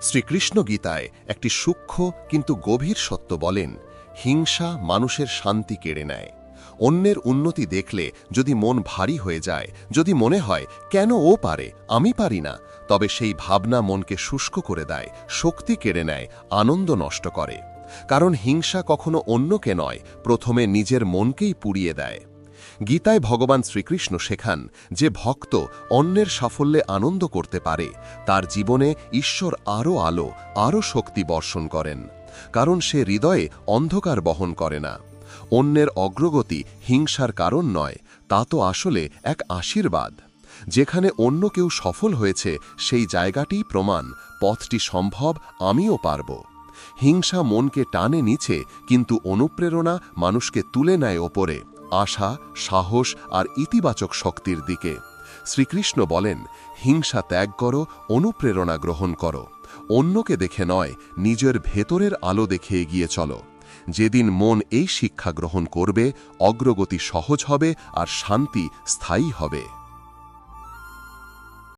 শ্রীকৃষ্ণ গীতায় একটি সূক্ষ্ম কিন্তু গভীর সত্য বলেন, হিংসা মানুষের শান্তি কেড়ে নেয়। অন্যের উন্নতি দেখলে যদি মন ভারী হয়ে যায়, যদি মনে হয় কেন ও পারে আমি পারি না, তবে সেই ভাবনা মনকে শুষ্ক করে দেয়, শক্তি কেড়ে নেয়, আনন্দ নষ্ট করে। কারণ হিংসা কখনো অন্যকে নয়, প্রথমে নিজের মনকেই পুড়িয়ে দেয়। গীতায় ভগবান শ্রীকৃষ্ণ শেখান যে ভক্ত অন্যের সাফল্যে আনন্দ করতে পারে, তার জীবনে ঈশ্বর আরও আলো, আরও শক্তি বর্ষণ করেন। কারণ সে হৃদয়ে অন্ধকার বহন করে না। অন্যের অগ্রগতি হিংসার কারণ নয়, তা তো আসলে এক আশীর্বাদ। যেখানে অন্য কেউ সফল হয়েছে, সেই জায়গাটিই প্রমাণ, পথটি সম্ভব, আমিও পারব। হিংসা মনকে টানে নিচে, কিন্তু অনুপ্রেরণা মানুষকে তুলে নেয় ওপরে, আশা, সাহস আর ইতিবাচক শক্তির দিকে। শ্রীকৃষ্ণ বলেন, হিংসা ত্যাগ করো, অনুপ্রেরণা গ্রহণ করো। অন্যকে দেখে নয়, নিজের ভেতরের আলো দেখে এগিয়ে চলো। যেদিন মন এই শিক্ষা গ্রহণ করবে, অগ্রগতি সহজ হবে আর শান্তি স্থায়ী হবে।